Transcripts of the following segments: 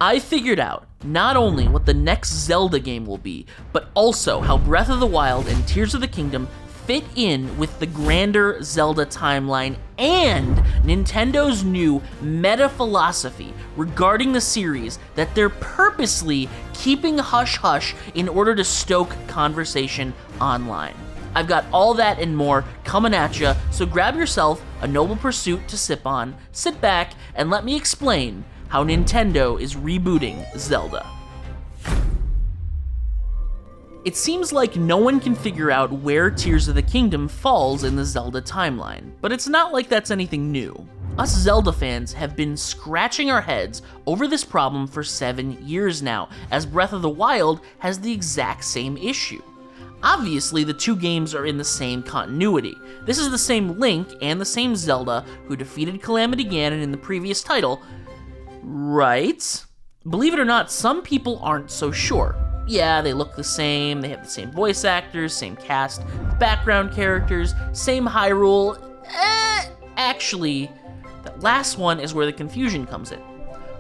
I figured out not only what the next Zelda game will be, but also how Breath of the Wild and Tears of the Kingdom fit in with the grander Zelda timeline and Nintendo's new meta philosophy regarding the series that they're purposely keeping hush-hush in order to stoke conversation online. I've got all that and more coming at ya, so grab yourself a Noble Pursuit to sip on, sit back, and let me explain how Nintendo is rebooting Zelda. It seems like no one can figure out where Tears of the Kingdom falls in the Zelda timeline, but it's not like that's anything new. Us Zelda fans have been scratching our heads over this problem for 7 years now, as Breath of the Wild has the exact same issue. Obviously, the two games are in the same continuity. This is the same Link and the same Zelda who defeated Calamity Ganon in the previous title, right? Believe it or not, some people aren't so sure. Yeah, they look the same, they have the same voice actors, same cast, background characters, same Hyrule. Actually, that last one is where the confusion comes in.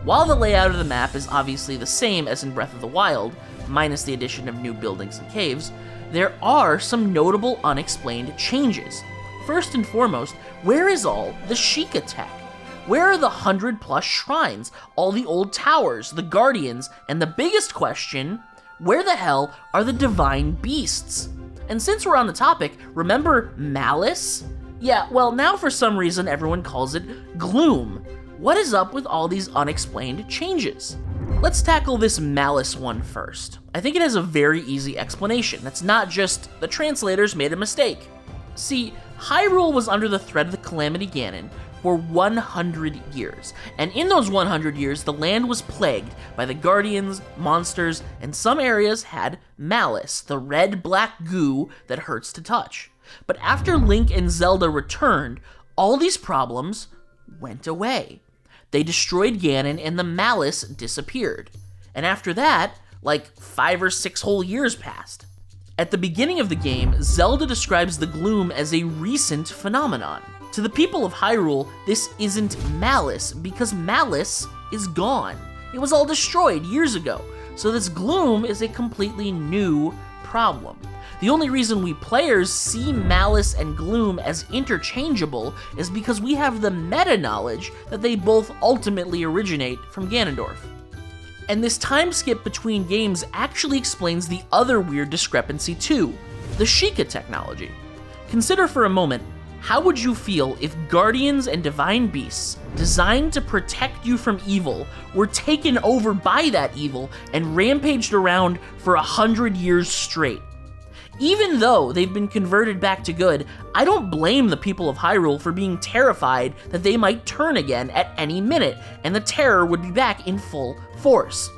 While the layout of the map is obviously the same as in Breath of the Wild, minus the addition of new buildings and caves, there are some notable unexplained changes. First and foremost, where is all the Sheikah tech? Where are the 100+ shrines, all the old towers, the guardians, and the biggest question, where the hell are the divine beasts? And since we're on the topic, remember Malice? Yeah, well, now for some reason everyone calls it Gloom. What is up with all these unexplained changes? Let's tackle this Malice one first. I think it has a very easy explanation. That's not just the translators made a mistake. See, Hyrule was under the threat of the Calamity Ganon for 100 years, and in those 100 years, the land was plagued by the guardians, monsters, and some areas had Malice, the red-black goo that hurts to touch. But after Link and Zelda returned, all these problems went away. They destroyed Ganon and the Malice disappeared. And after that, like 5 or 6 whole years passed. At the beginning of the game, Zelda describes the gloom as a recent phenomenon. To the people of Hyrule, this isn't Malice, because Malice is gone. It was all destroyed years ago, so this gloom is a completely new problem. The only reason we players see Malice and Gloom as interchangeable is because we have the meta-knowledge that they both ultimately originate from Ganondorf. And this time skip between games actually explains the other weird discrepancy too, the Sheikah technology. Consider for a moment, how would you feel if guardians and divine beasts, designed to protect you from evil, were taken over by that evil and rampaged around for 100 years straight? Even though they've been converted back to good, I don't blame the people of Hyrule for being terrified that they might turn again at any minute, and the terror would be back in full force.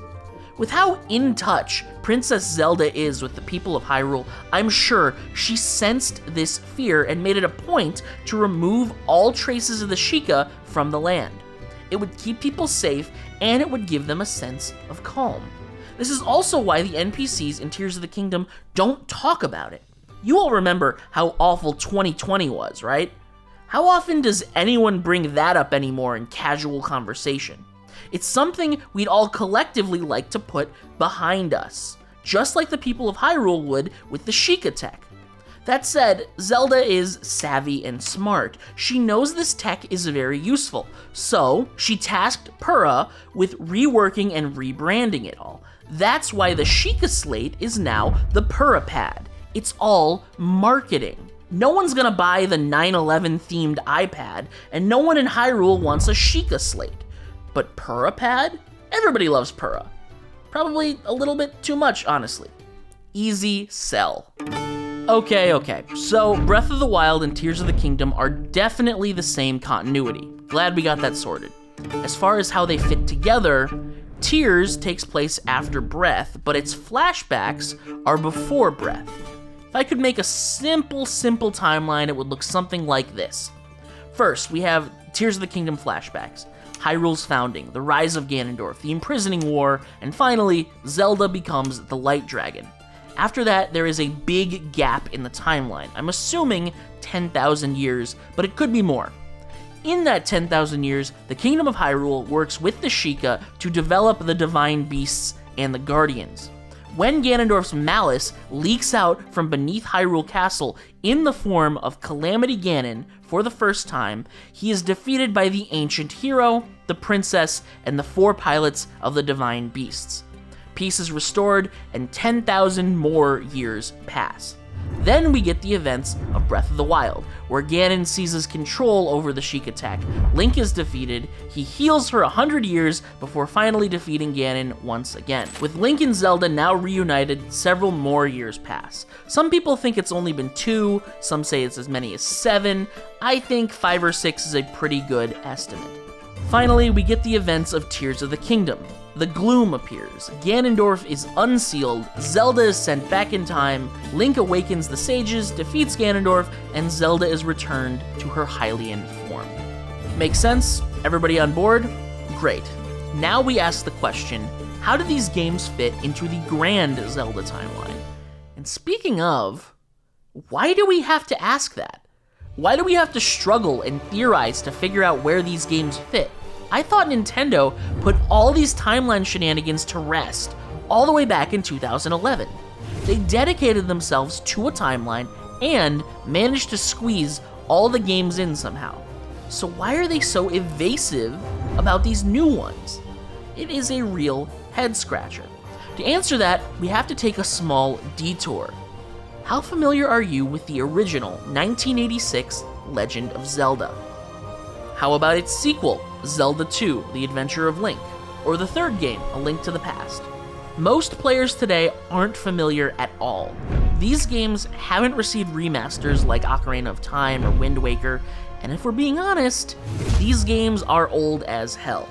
With how in touch Princess Zelda is with the people of Hyrule, I'm sure she sensed this fear and made it a point to remove all traces of the Sheikah from the land. It would keep people safe, and it would give them a sense of calm. This is also why the NPCs in Tears of the Kingdom don't talk about it. You all remember how awful 2020 was, right? How often does anyone bring that up anymore in casual conversation? It's something we'd all collectively like to put behind us, just like the people of Hyrule would with the Sheikah tech. That said, Zelda is savvy and smart. She knows this tech is very useful, so she tasked Purah with reworking and rebranding it all. That's why the Sheikah Slate is now the Purah Pad. It's all marketing. No one's gonna buy the 9/11 themed iPad, and no one in Hyrule wants a Sheikah Slate. But Purah Pad? Everybody loves Purah. Probably a little bit too much, honestly. Easy sell. Okay, so Breath of the Wild and Tears of the Kingdom are definitely the same continuity. Glad we got that sorted. As far as how they fit together, Tears takes place after Breath, but its flashbacks are before Breath. If I could make a simple timeline, it would look something like this. First, we have Tears of the Kingdom flashbacks, Hyrule's founding, the rise of Ganondorf, the imprisoning war, and finally, Zelda becomes the Light Dragon. After that, there is a big gap in the timeline. I'm assuming 10,000 years, but it could be more. In that 10,000 years, the Kingdom of Hyrule works with the Sheikah to develop the divine beasts and the guardians. When Ganondorf's malice leaks out from beneath Hyrule Castle in the form of Calamity Ganon for the first time, he is defeated by the ancient hero, the princess, and the 4 pilots of the divine beasts. Peace is restored, and 10,000 more years pass. Then we get the events of Breath of the Wild, where Ganon seizes control over the Sheik attack. Link is defeated, he heals for 100 years before finally defeating Ganon once again. With Link and Zelda now reunited, several more years pass. Some people think it's only been 2, some say it's as many as 7. I think 5 or 6 is a pretty good estimate. Finally, we get the events of Tears of the Kingdom. The gloom appears, Ganondorf is unsealed, Zelda is sent back in time, Link awakens the sages, defeats Ganondorf, and Zelda is returned to her Hylian form. Make sense? Everybody on board? Great. Now we ask the question, how do these games fit into the grand Zelda timeline? And speaking of, why do we have to ask that? Why do we have to struggle and theorize to figure out where these games fit? I thought Nintendo put all these timeline shenanigans to rest all the way back in 2011. They dedicated themselves to a timeline and managed to squeeze all the games in somehow. So why are they so evasive about these new ones? It is a real head scratcher. To answer that, we have to take a small detour. How familiar are you with the original 1986 Legend of Zelda? How about its sequel, Zelda 2, The Adventure of Link, or the third game, A Link to the Past? Most players today aren't familiar at all. These games haven't received remasters like Ocarina of Time or Wind Waker, and if we're being honest, these games are old as hell.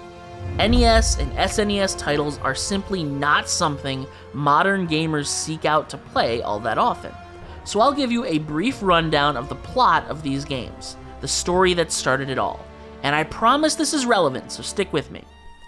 NES and SNES titles are simply not something modern gamers seek out to play all that often. So I'll give you a brief rundown of the plot of these games, the story that started it all. And I promise this is relevant, so stick with me.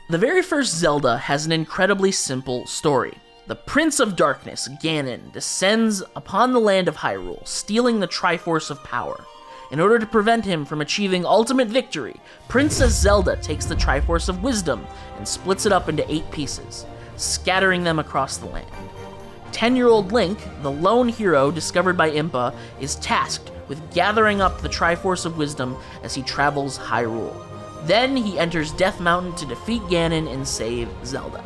The very first Zelda has an incredibly simple story. The Prince of Darkness, Ganon, descends upon the land of Hyrule, stealing the Triforce of Power. In order to prevent him from achieving ultimate victory, Princess Zelda takes the Triforce of Wisdom and splits it up into 8 pieces, scattering them across the land. 10-year-old Link, the lone hero discovered by Impa, is tasked with gathering up the Triforce of Wisdom as he travels Hyrule. Then he enters Death Mountain to defeat Ganon and save Zelda.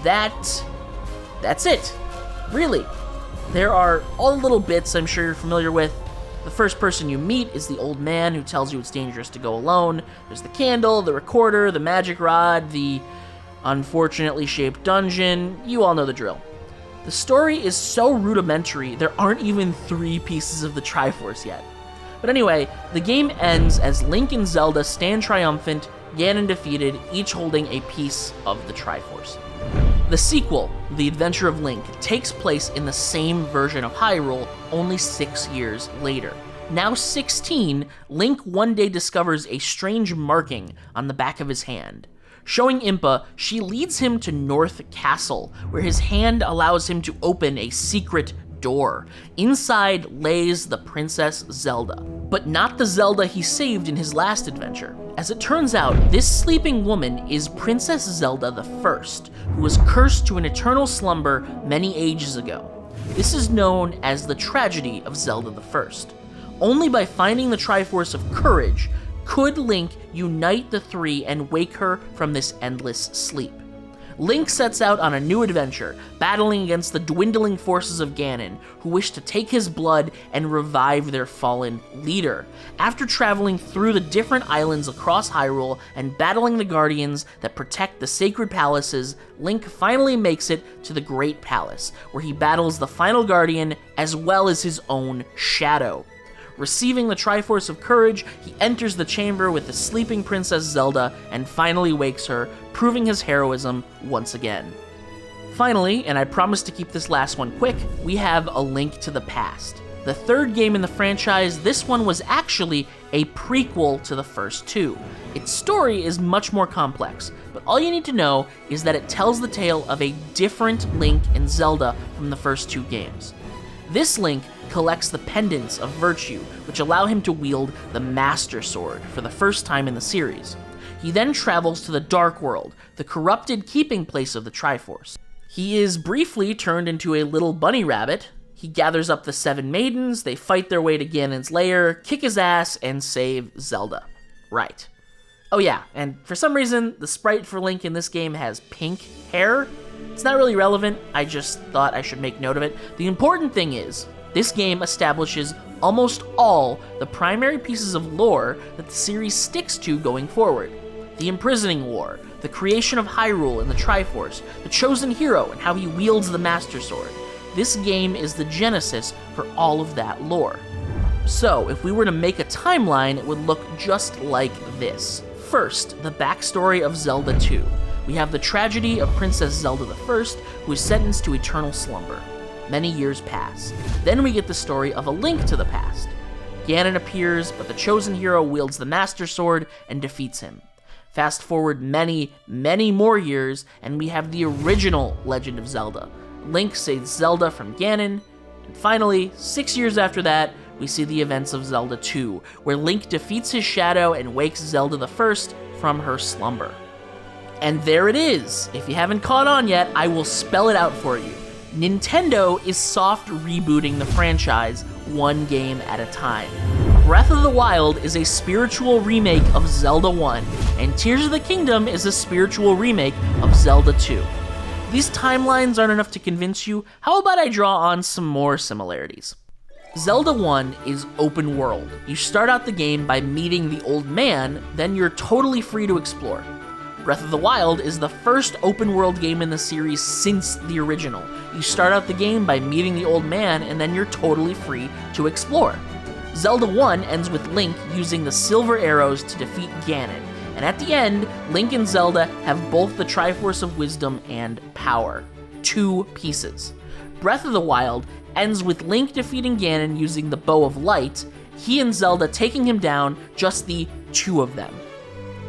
That's it. Really. There are all the little bits I'm sure you're familiar with. The first person you meet is the old man who tells you it's dangerous to go alone. There's the candle, the recorder, the magic rod, the unfortunately shaped dungeon. You all know the drill. The story is so rudimentary, there aren't even 3 pieces of the Triforce yet. But anyway, the game ends as Link and Zelda stand triumphant, Ganon defeated, each holding a piece of the Triforce. The sequel, The Adventure of Link, takes place in the same version of Hyrule, only 6 years later. Now 16, Link one day discovers a strange marking on the back of his hand. Showing Impa, she leads him to North Castle, where his hand allows him to open a secret door. Inside lays the Princess Zelda, but not the Zelda he saved in his last adventure. As it turns out, this sleeping woman is Princess Zelda the First, who was cursed to an eternal slumber many ages ago. This is known as the tragedy of Zelda the First. Only by finding the Triforce of Courage could Link unite the 3 and wake her from this endless sleep. Link sets out on a new adventure, battling against the dwindling forces of Ganon, who wish to take his blood and revive their fallen leader. After traveling through the different islands across Hyrule and battling the guardians that protect the sacred palaces, Link finally makes it to the Great Palace, where he battles the final guardian as well as his own shadow. Receiving the Triforce of Courage, he enters the chamber with the sleeping Princess Zelda and finally wakes her, proving his heroism once again. Finally, and I promise to keep this last one quick, we have A Link to the Past. The third game in the franchise, this one was actually a prequel to the first 2. Its story is much more complex, but all you need to know is that it tells the tale of a different Link and Zelda from the first 2 games. This Link collects the pendants of virtue, which allow him to wield the Master Sword for the first time in the series. He then travels to the Dark World, the corrupted keeping place of the Triforce. He is briefly turned into a little bunny rabbit. He gathers up the 7 maidens, they fight their way to Ganon's lair, kick his ass, and save Zelda. Right. Oh yeah, and for some reason, the sprite for Link in this game has pink hair. It's not really relevant, I just thought I should make note of it. The important thing is, this game establishes almost all the primary pieces of lore that the series sticks to going forward. The Imprisoning War, the creation of Hyrule and the Triforce, the chosen hero and how he wields the Master Sword. This game is the genesis for all of that lore. So, if we were to make a timeline, it would look just like this. First, the backstory of Zelda 2. We have the tragedy of Princess Zelda I, who is sentenced to eternal slumber. Many years pass. Then we get the story of A Link to the Past. Ganon appears, but the chosen hero wields the Master Sword and defeats him. Fast forward many, many more years, and we have the original Legend of Zelda. Link saves Zelda from Ganon, and finally, 6 years after that, we see the events of Zelda 2, where Link defeats his shadow and wakes Zelda I from her slumber. And there it is! If you haven't caught on yet, I will spell it out for you. Nintendo is soft rebooting the franchise, one game at a time. Breath of the Wild is a spiritual remake of Zelda 1, and Tears of the Kingdom is a spiritual remake of Zelda 2. If these timelines aren't enough to convince you, how about I draw on some more similarities? Zelda 1 is open world. You start out the game by meeting the old man, then you're totally free to explore. Breath of the Wild is the first open world game in the series since the original. You start out the game by meeting the old man, and then you're totally free to explore. Zelda 1 ends with Link using the silver arrows to defeat Ganon, and at the end, Link and Zelda have both the Triforce of Wisdom and Power. 2 pieces. Breath of the Wild ends with Link defeating Ganon using the Bow of Light, he and Zelda taking him down, just the 2 of them.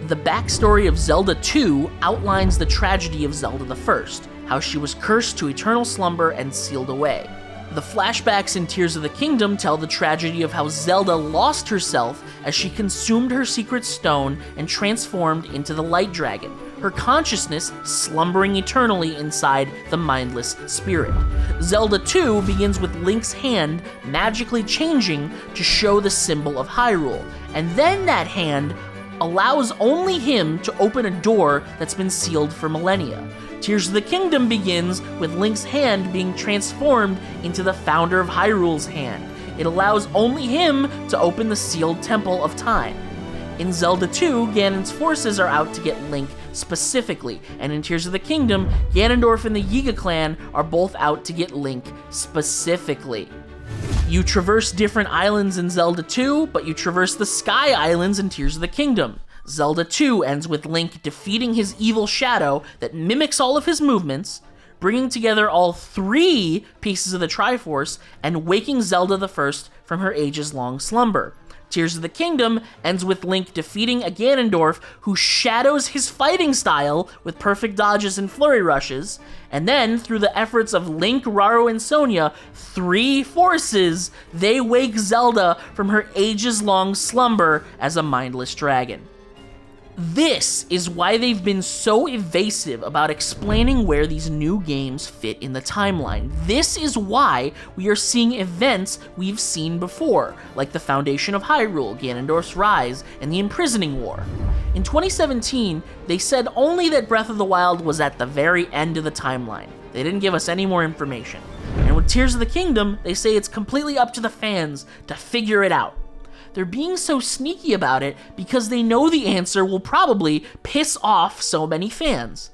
The backstory of Zelda 2 outlines the tragedy of Zelda I, how she was cursed to eternal slumber and sealed away. The flashbacks in Tears of the Kingdom tell the tragedy of how Zelda lost herself as she consumed her secret stone and transformed into the Light Dragon, her consciousness slumbering eternally inside the mindless spirit. Zelda 2 begins with Link's hand magically changing to show the symbol of Hyrule, and then that hand allows only him to open a door that's been sealed for millennia. Tears of the Kingdom begins with Link's hand being transformed into the founder of Hyrule's hand. It allows only him to open the sealed Temple of Time. In Zelda 2, Ganon's forces are out to get Link specifically, and in Tears of the Kingdom, Ganondorf and the Yiga clan are both out to get Link specifically. You traverse different islands in Zelda 2, but you traverse the Sky Islands in Tears of the Kingdom. Zelda 2 ends with Link defeating his evil shadow that mimics all of his movements, bringing together all 3 pieces of the Triforce, and waking Zelda I from her ages-long slumber. Tears of the Kingdom ends with Link defeating a Ganondorf who shadows his fighting style with perfect dodges and flurry rushes, and then, through the efforts of Link, Raru, and Sonia, 3 forces, they wake Zelda from her ages-long slumber as a mindless dragon. This is why they've been so evasive about explaining where these new games fit in the timeline. This is why we are seeing events we've seen before, like the Foundation of Hyrule, Ganondorf's Rise, and the Imprisoning War. In 2017, they said only that Breath of the Wild was at the very end of the timeline. They didn't give us any more information. And with Tears of the Kingdom, they say it's completely up to the fans to figure it out. They're being so sneaky about it because they know the answer will probably piss off so many fans.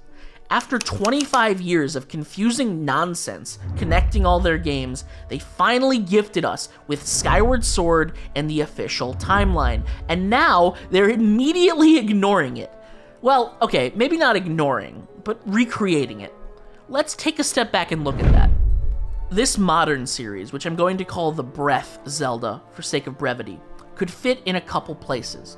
After 25 years of confusing nonsense connecting all their games, they finally gifted us with Skyward Sword and the official timeline, and now they're immediately ignoring it. Well, okay, maybe not ignoring, but recreating it. Let's take a step back and look at that. This modern series, which I'm going to call the Breath Zelda for sake of brevity, could fit in a couple places.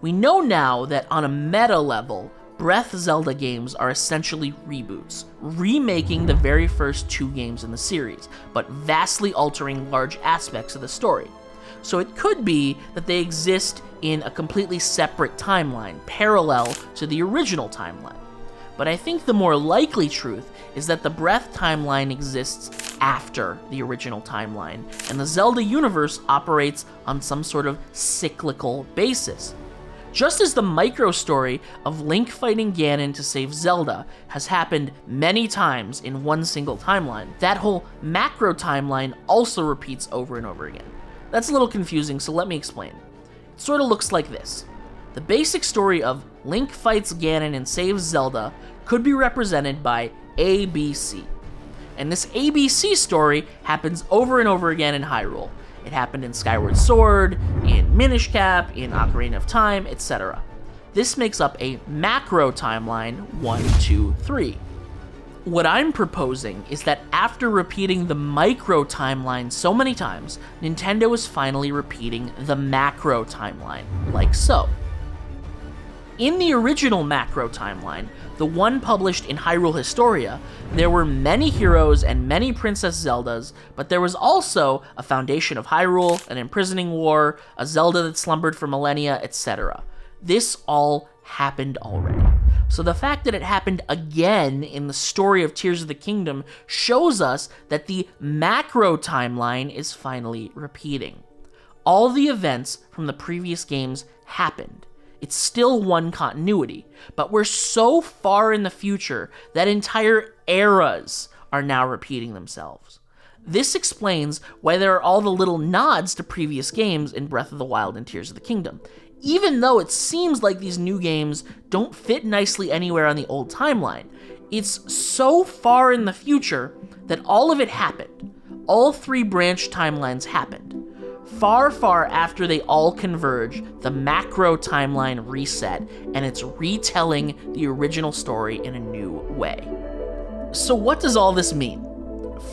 We know now that on a meta level, Breath Zelda games are essentially reboots, remaking the very first 2 games in the series, but vastly altering large aspects of the story. So it could be that they exist in a completely separate timeline, parallel to the original timeline. But I think the more likely truth is that the Breath timeline exists after the original timeline, and the Zelda universe operates on some sort of cyclical basis. Just as the micro-story of Link fighting Ganon to save Zelda has happened many times in one single timeline, that whole macro timeline also repeats over and over again. That's a little confusing, so let me explain. It sort of looks like this. The basic story of Link fights Ganon and saves Zelda could be represented by ABC. And this ABC story happens over and over again in Hyrule. It happened in Skyward Sword, in Minish Cap, in Ocarina of Time, etc. This makes up a macro timeline 1, 2, 3. What I'm proposing is that after repeating the micro timeline so many times, Nintendo is finally repeating the macro timeline, like so. In the original macro timeline, the one published in Hyrule Historia, there were many heroes and many Princess Zeldas, but there was also a Foundation of Hyrule, an imprisoning war, a Zelda that slumbered for millennia, etc. This all happened already. So the fact that it happened again in the story of Tears of the Kingdom shows us that the macro timeline is finally repeating. All the events from the previous games happened. It's still one continuity, but we're so far in the future that entire eras are now repeating themselves. This explains why there are all the little nods to previous games in Breath of the Wild and Tears of the Kingdom, even though it seems like these new games don't fit nicely anywhere on the old timeline. It's so far in the future that all of it happened. All 3 branched timelines happened. Far, far after they all converge, the macro timeline reset, and it's retelling the original story in a new way. So what does all this mean?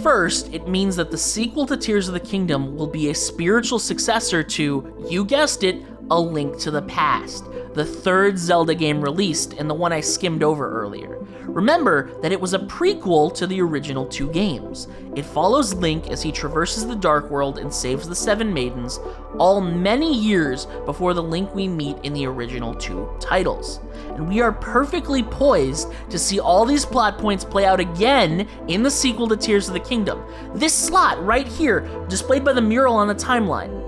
First, it means that the sequel to Tears of the Kingdom will be a spiritual successor to, you guessed it, A Link to the Past, the 3rd Zelda game released and the one I skimmed over earlier. Remember that it was a prequel to the original 2 games. It follows Link as he traverses the Dark World and saves the 7 maidens, all many years before the Link we meet in the original 2 titles. And we are perfectly poised to see all these plot points play out again in the sequel to Tears of the Kingdom. This slot right here, displayed by the mural on the timeline.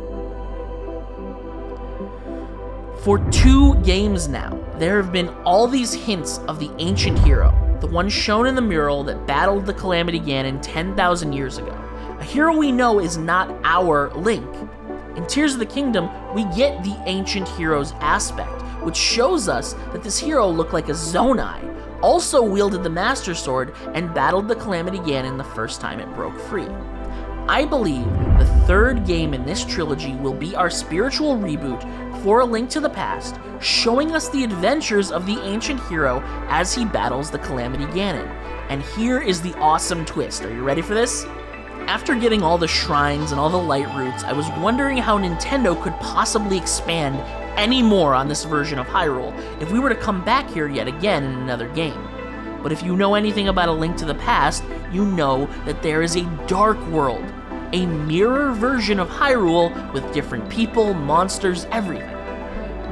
For 2 games now, there have been all these hints of the ancient hero, the one shown in the mural that battled the Calamity Ganon 10,000 years ago. A hero we know is not our Link. In Tears of the Kingdom, we get the ancient hero's aspect, which shows us that this hero looked like a Zonai, also wielded the Master Sword, and battled the Calamity Ganon the first time it broke free. I believe the 3rd game in this trilogy will be our spiritual reboot for A Link to the Past, showing us the adventures of the ancient hero as he battles the Calamity Ganon. And here is the awesome twist. Are you ready for this? After getting all the shrines and all the light roots, I was wondering how Nintendo could possibly expand any more on this version of Hyrule if we were to come back here yet again in another game. But if you know anything about A Link to the Past, you know that there is a dark world, a mirror version of Hyrule with different people, monsters, everything.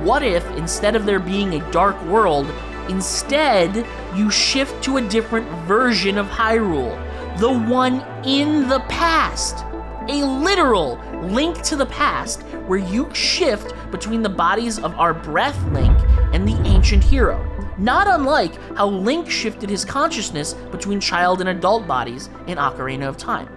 What if, instead of there being a dark world, instead you shift to a different version of Hyrule, the one in the past? A literal Link to the Past where you shift between the bodies of our Breath Link and the ancient hero. Not unlike how Link shifted his consciousness between child and adult bodies in Ocarina of Time.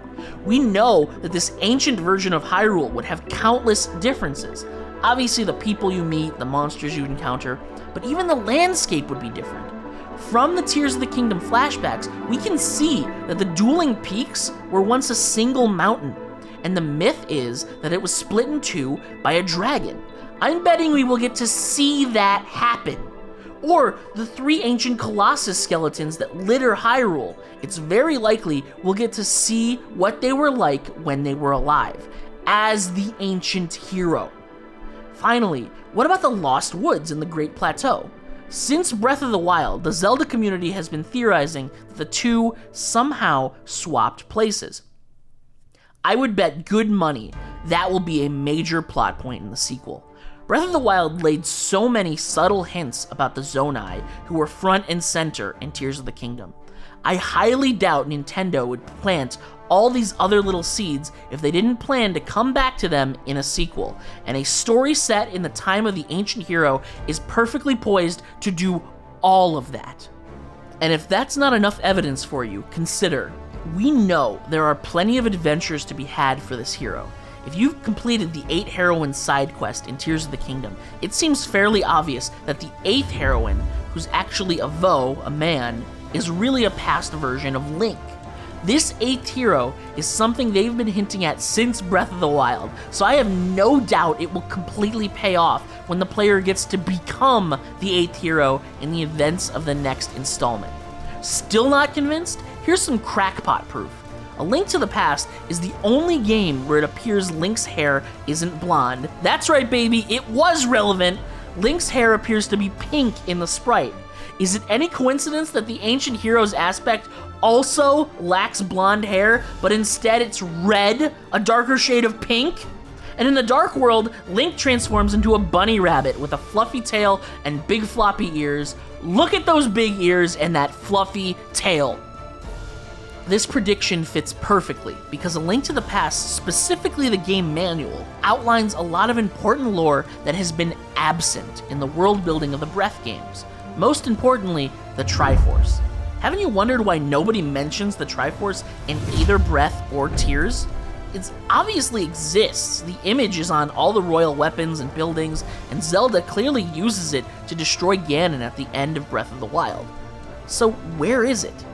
We know that this ancient version of Hyrule would have countless differences. Obviously the people you meet, the monsters you encounter, but even the landscape would be different. From the Tears of the Kingdom flashbacks, we can see that the dueling peaks were once a single mountain, and the myth is that it was split in 2 by a dragon. I'm betting we will get to see that happen. Or the 3 ancient Colossus skeletons that litter Hyrule. It's very likely we'll get to see what they were like when they were alive, as the ancient hero. Finally, what about the Lost Woods and the Great Plateau? Since Breath of the Wild, the Zelda community has been theorizing that the two somehow swapped places. I would bet good money that will be a major plot point in the sequel. Breath of the Wild laid so many subtle hints about the Zonai, who were front and center in Tears of the Kingdom. I highly doubt Nintendo would plant all these other little seeds if they didn't plan to come back to them in a sequel, and a story set in the time of the ancient hero is perfectly poised to do all of that. And if that's not enough evidence for you, consider, we know there are plenty of adventures to be had for this hero. If you've completed the 8 heroine side quest in Tears of the Kingdom, it seems fairly obvious that the 8th heroine, who's actually a Vo, a man, is really a past version of Link. This 8th hero is something they've been hinting at since Breath of the Wild, so I have no doubt it will completely pay off when the player gets to become the 8th hero in the events of the next installment. Still not convinced? Here's some crackpot proof. A Link to the Past is the only game where it appears Link's hair isn't blonde. That's right, baby, it was relevant. Link's hair appears to be pink in the sprite. Is it any coincidence that the ancient hero's aspect also lacks blonde hair, but instead it's red, a darker shade of pink? And in the Dark World, Link transforms into a bunny rabbit with a fluffy tail and big floppy ears. Look at those big ears and that fluffy tail. This prediction fits perfectly because A Link to the Past, specifically the game manual, outlines a lot of important lore that has been absent in the world building of the Breath games. Most importantly, the Triforce. Haven't you wondered why nobody mentions the Triforce in either Breath or Tears? It obviously exists. The image is on all the royal weapons and buildings, and Zelda clearly uses it to destroy Ganon at the end of Breath of the Wild. So where is it?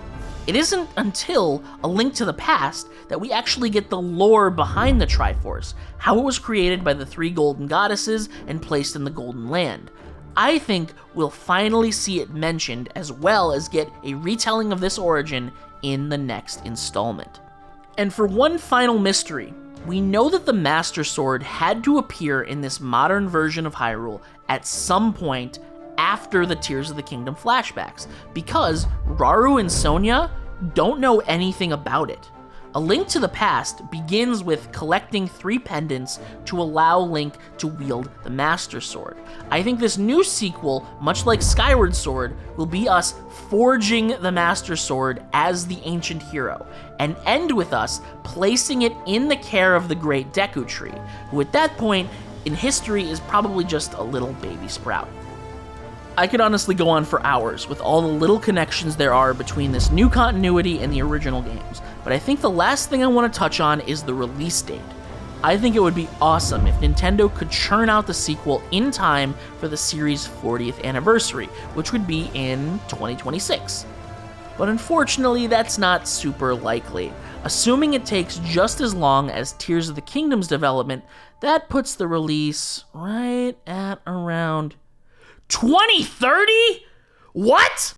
It isn't until A Link to the Past that we actually get the lore behind the Triforce, how it was created by the 3 golden goddesses and placed in the Golden Land. I think we'll finally see it mentioned, as well as get a retelling of this origin in the next installment. And for one final mystery, we know that the Master Sword had to appear in this modern version of Hyrule at some point after the Tears of the Kingdom flashbacks, because Rauru and Sonia don't know anything about it. A Link to the Past begins with collecting 3 pendants to allow Link to wield the Master Sword. I think this new sequel, much like Skyward Sword, will be us forging the Master Sword as the ancient hero, and end with us placing it in the care of the Great Deku Tree, who at that point in history is probably just a little baby sprout. I could honestly go on for hours with all the little connections there are between this new continuity and the original games, but I think the last thing I want to touch on is the release date. I think it would be awesome if Nintendo could churn out the sequel in time for the series' 40th anniversary, which would be in 2026. But unfortunately, that's not super likely. Assuming it takes just as long as Tears of the Kingdom's development, that puts the release right at around 2030? What?